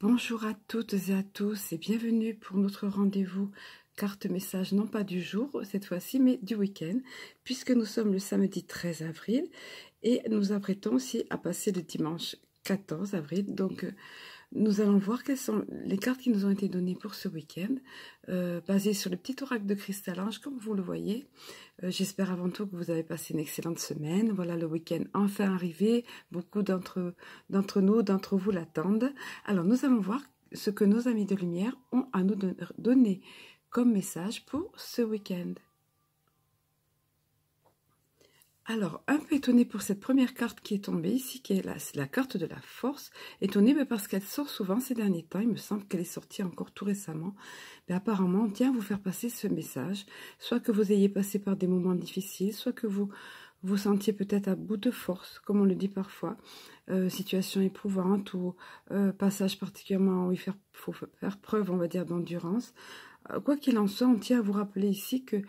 Bonjour à toutes et à tous et bienvenue pour notre rendez-vous carte message, non pas du jour cette fois-ci, mais du week-end, puisque nous sommes le samedi 13 avril et nous apprêtons aussi à passer le dimanche 14 avril. Donc, nous allons voir quelles sont les cartes qui nous ont été données pour ce week-end, basées sur le petit oracle de Cristal-Ange, comme vous le voyez. J'espère avant tout que vous avez passé une excellente semaine. Voilà le week-end enfin arrivé. Beaucoup d'entre vous l'attendent. Alors, nous allons voir ce que nos amis de lumière ont à nous donner comme message pour ce week-end. Alors, un peu étonnée pour cette première carte qui est tombée ici, qui est la carte de la force. Étonnée parce qu'elle sort souvent ces derniers temps. Il me semble qu'elle est sortie encore tout récemment. Mais apparemment, on tient à vous faire passer ce message. Soit que vous ayez passé par des moments difficiles, soit que vous vous sentiez peut-être à bout de force, comme on le dit parfois. Situation éprouvante ou passage particulièrement où il faut faire preuve, on va dire, d'endurance. Quoi qu'il en soit, on tient à vous rappeler ici que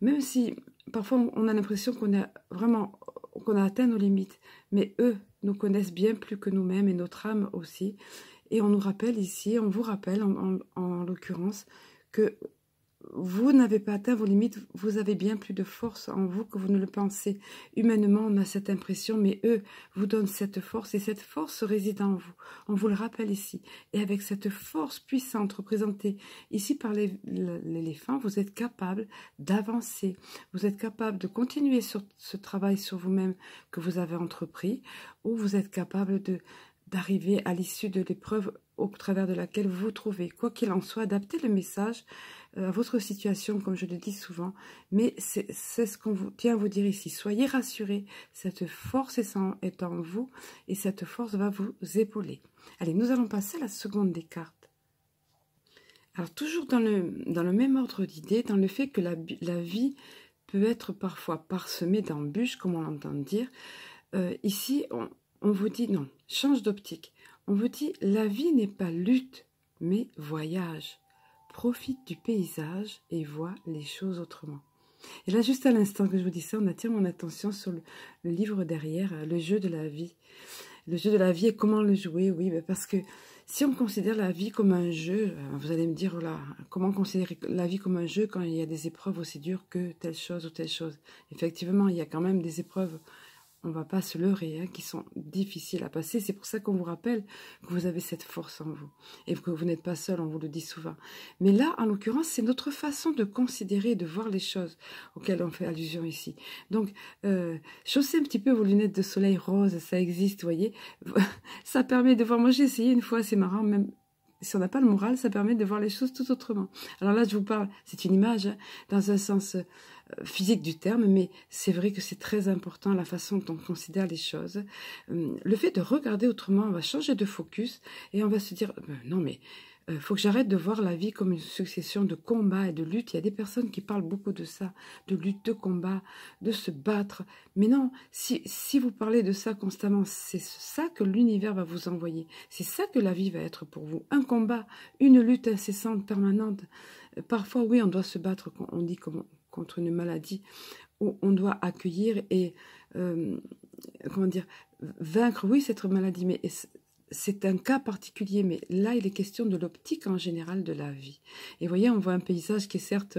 même si parfois on a l'impression qu'on a atteint nos limites, mais eux nous connaissent bien plus que nous-mêmes et notre âme aussi. Et on nous rappelle ici, on vous rappelle en l'occurrence que vous n'avez pas atteint vos limites, vous avez bien plus de force en vous que vous ne le pensez. Humainement, on a cette impression, mais eux vous donnent cette force, et cette force réside en vous. On vous le rappelle ici. Et avec cette force puissante représentée ici par l'éléphant, vous êtes capable d'avancer. Vous êtes capable de continuer sur ce travail sur vous-même que vous avez entrepris, ou vous êtes capable d'arriver à l'issue de l'épreuve au travers de laquelle vous vous trouvez. Quoi qu'il en soit, adaptez le message à votre situation, comme je le dis souvent, mais c'est ce qu'on tient à vous dire ici. Soyez rassurés, cette force est en vous et cette force va vous épauler. Allez, nous allons passer à la seconde des cartes. Alors, toujours dans le même ordre d'idée, dans le fait que la vie peut être parfois parsemée d'embûches, comme on l'entend dire, ici, on vous dit non, change d'optique. On vous dit, la vie n'est pas lutte, mais voyage. Profite du paysage et vois les choses autrement. Et là, juste à l'instant que je vous dis ça, on attire mon attention sur le livre derrière, le jeu de la vie. Le jeu de la vie et comment le jouer, oui, parce que si on considère la vie comme un jeu, vous allez me dire, voilà, comment considérer la vie comme un jeu quand il y a des épreuves aussi dures que telle chose ou telle chose. Effectivement, il y a quand même des épreuves, on ne va pas se leurrer, qui sont difficiles à passer. C'est pour ça qu'on vous rappelle que vous avez cette force en vous et que vous n'êtes pas seul, on vous le dit souvent. Mais là, en l'occurrence, c'est notre façon de considérer, de voir les choses auxquelles on fait allusion ici. Donc, chaussez un petit peu vos lunettes de soleil rose, ça existe, vous voyez. Ça permet de voir, moi j'ai essayé une fois, c'est marrant, même si on n'a pas le moral, ça permet de voir les choses tout autrement. Alors là, je vous parle, c'est une image, dans un sens physique du terme, mais c'est vrai que c'est très important la façon dont on considère les choses. Le fait de regarder autrement, on va changer de focus et on va se dire, non mais faut que j'arrête de voir la vie comme une succession de combats et de luttes. Il y a des personnes qui parlent beaucoup de ça, de lutte, de combat, de se battre. Mais non, si vous parlez de ça constamment, c'est ça que l'univers va vous envoyer. C'est ça que la vie va être pour vous. Un combat, une lutte incessante, permanente. Parfois, oui, on doit se battre, on dit contre une maladie, où on doit accueillir et, comment dire, vaincre, oui, cette maladie, mais c'est un cas particulier, mais là, il est question de l'optique en général de la vie. Et vous voyez, on voit un paysage qui est certes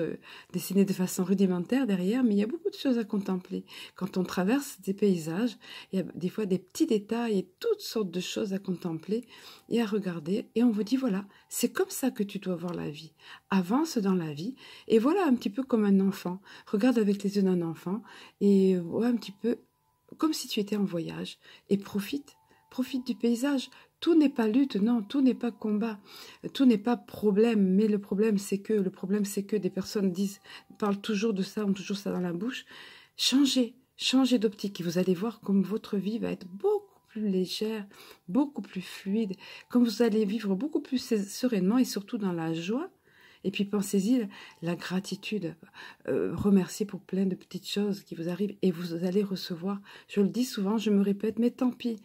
dessiné de façon rudimentaire derrière, mais il y a beaucoup de choses à contempler. Quand on traverse des paysages, il y a des fois des petits détails et toutes sortes de choses à contempler et à regarder. Et on vous dit, voilà, c'est comme ça que tu dois voir la vie. Avance dans la vie et voilà un petit peu comme un enfant. Regarde avec les yeux d'un enfant et vois un petit peu comme si tu étais en voyage et profite du paysage. Tout n'est pas lutte, non, tout n'est pas combat, tout n'est pas problème, mais le problème c'est que des personnes parlent toujours de ça, ont toujours ça dans la bouche. Changez d'optique et vous allez voir comme votre vie va être beaucoup plus légère, beaucoup plus fluide, comme vous allez vivre beaucoup plus sereinement et surtout dans la joie. Et puis pensez-y, la gratitude, remerciez pour plein de petites choses qui vous arrivent et vous allez recevoir, je le dis souvent, je me répète, mais tant pis,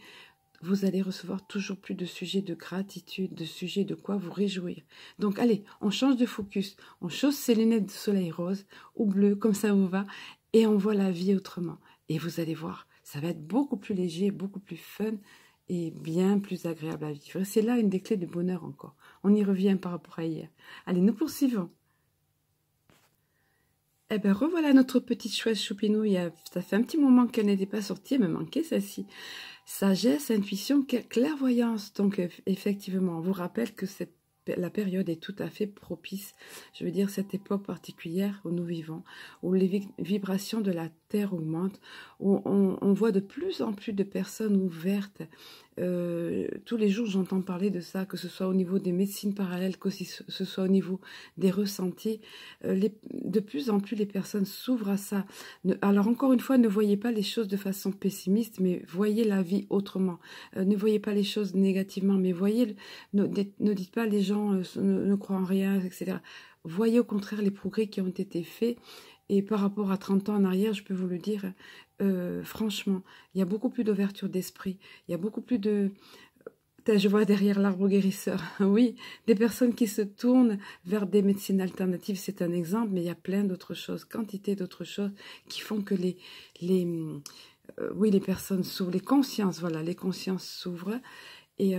vous allez recevoir toujours plus de sujets de gratitude, de sujets de quoi vous réjouir. Donc allez, on change de focus, on chausse ses lunettes de soleil rose ou bleu, comme ça vous va, et on voit la vie autrement. Et vous allez voir, ça va être beaucoup plus léger, beaucoup plus fun, et bien plus agréable à vivre. C'est là une des clés du bonheur encore. On y revient par rapport à hier. Allez, nous poursuivons. Eh bien, revoilà notre petite chouette choupinou. Ça fait un petit moment qu'elle n'était pas sortie, elle me manquait celle-ci. Sagesse, intuition, clairvoyance. Donc, effectivement, on vous rappelle que la période est tout à fait propice. Je veux dire, cette époque particulière où nous vivons, où les vibrations de la Terre augmentent, où on voit de plus en plus de personnes ouvertes. Tous les jours, j'entends parler de ça, que ce soit au niveau des médecines parallèles, que ce soit au niveau des ressentis. De plus en plus, les personnes s'ouvrent à ça. Alors, encore une fois, ne voyez pas les choses de façon pessimiste, mais voyez la vie autrement. Ne voyez pas les choses négativement, mais voyez, ne dites pas les gens ne croient en rien, etc. Voyez au contraire les progrès qui ont été faits. Et par rapport à 30 ans en arrière, je peux vous le dire, franchement, il y a beaucoup plus d'ouverture d'esprit. Il y a beaucoup plus de... Je vois derrière l'arbre guérisseur, oui, des personnes qui se tournent vers des médecines alternatives, c'est un exemple, mais il y a plein d'autres choses, quantité d'autres choses qui font que les personnes s'ouvrent, les consciences, voilà, les consciences s'ouvrent. Et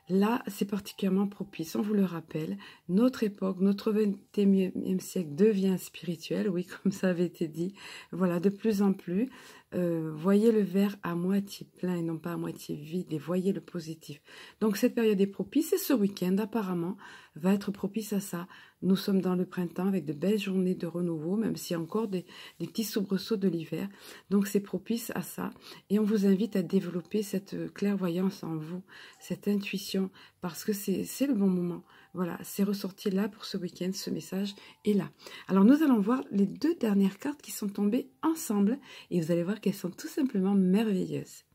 là, c'est particulièrement propice. On vous le rappelle, notre époque, notre 21e siècle devient spirituel, oui, comme ça avait été dit. Voilà, de plus en plus, voyez le verre à moitié plein et non pas à moitié vide, et voyez le positif. Donc cette période est propice, et ce week-end, apparemment, va être propice à ça. Nous sommes dans le printemps avec de belles journées de renouveau, même s'il y a encore des petits soubresauts de l'hiver. Donc c'est propice à ça. Et on vous invite à développer cette clairvoyance en vous, cette intuition, parce que c'est le bon moment. Voilà, c'est ressorti là pour ce week-end, ce message est là. Alors nous allons voir les 2 dernières cartes qui sont tombées ensemble, et vous allez voir qu'elles sont tout simplement merveilleuses.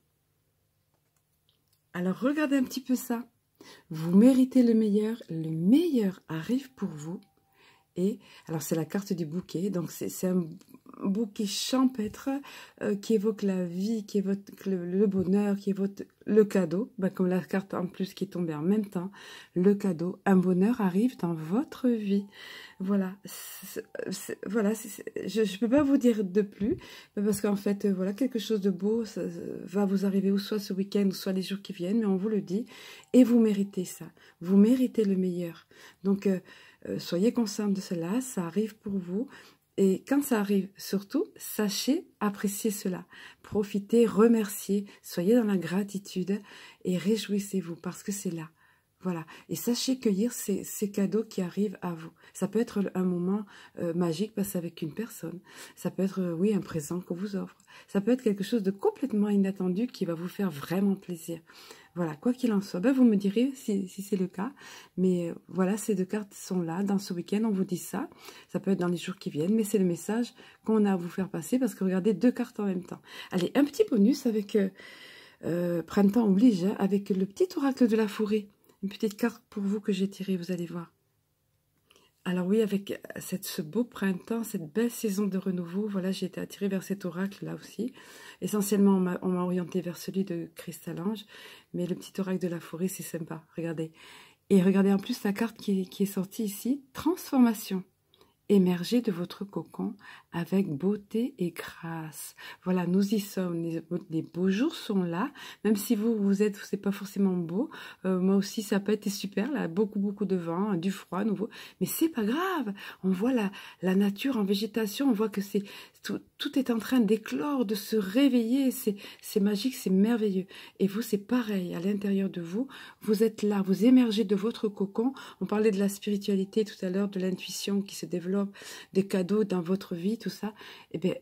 Alors regardez un petit peu ça. Vous méritez le meilleur arrive pour vous. Et alors c'est la carte du bouquet, donc c'est un bouquet champêtre qui évoque la vie, qui évoque le bonheur, qui évoque le cadeau, comme la carte en plus qui est tombée en même temps, le cadeau, un bonheur arrive dans votre vie. Voilà, voilà, je ne peux pas vous dire de plus, parce qu'en fait, voilà, quelque chose de beau ça va vous arriver, ou soit ce week-end, ou soit les jours qui viennent, mais on vous le dit, et vous méritez ça, vous méritez le meilleur. Donc, soyez conscients de cela, ça arrive pour vous. Et quand ça arrive, surtout, sachez apprécier cela. Profitez, remerciez, soyez dans la gratitude et réjouissez-vous parce que c'est là. Voilà. Et sachez cueillir ces cadeaux qui arrivent à vous. Ça peut être un moment magique passé avec une personne. Ça peut être, oui, un présent qu'on vous offre. Ça peut être quelque chose de complètement inattendu qui va vous faire vraiment plaisir. Voilà, quoi qu'il en soit, vous me direz si c'est le cas. Mais voilà, ces 2 cartes sont là dans ce week-end, on vous dit ça. Ça peut être dans les jours qui viennent, mais c'est le message qu'on a à vous faire passer parce que regardez, 2 cartes en même temps. Allez, un petit bonus avec Printemps oblige, hein, avec le petit oracle de la forêt. Une petite carte pour vous que j'ai tirée, vous allez voir. Alors oui, avec ce beau printemps, cette belle saison de renouveau, voilà, j'ai été attirée vers cet oracle là aussi. Essentiellement, on m'a orienté vers celui de Cristal-Ange, mais le petit oracle de la forêt, c'est sympa, regardez. Et regardez en plus la carte qui est sortie ici, transformation. Émergez de votre cocon avec beauté et grâce. Voilà, nous y sommes. Les beaux jours sont là. Même si c'est pas forcément beau. Moi aussi, ça n'a pas été super. Là, beaucoup de vent, du froid nouveau. Mais c'est pas grave. On voit la nature en végétation. On voit que tout est en train d'éclore, de se réveiller. C'est magique, c'est merveilleux. Et vous, c'est pareil. À l'intérieur de vous, vous êtes là. Vous émergez de votre cocon. On parlait de la spiritualité tout à l'heure, de l'intuition qui se développe, des cadeaux dans votre vie, tout ça, eh bien,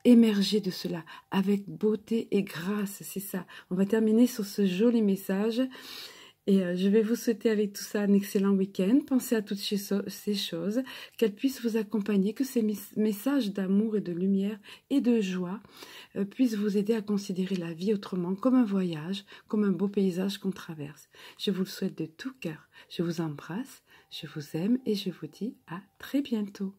émergez de cela avec beauté et grâce, c'est ça. On va terminer sur ce joli message et je vais vous souhaiter avec tout ça un excellent week-end. Pensez à toutes ces choses, qu'elles puissent vous accompagner, que ces messages d'amour et de lumière et de joie puissent vous aider à considérer la vie autrement, comme un voyage, comme un beau paysage qu'on traverse. Je vous le souhaite de tout cœur. Je vous embrasse. Je vous aime et je vous dis à très bientôt.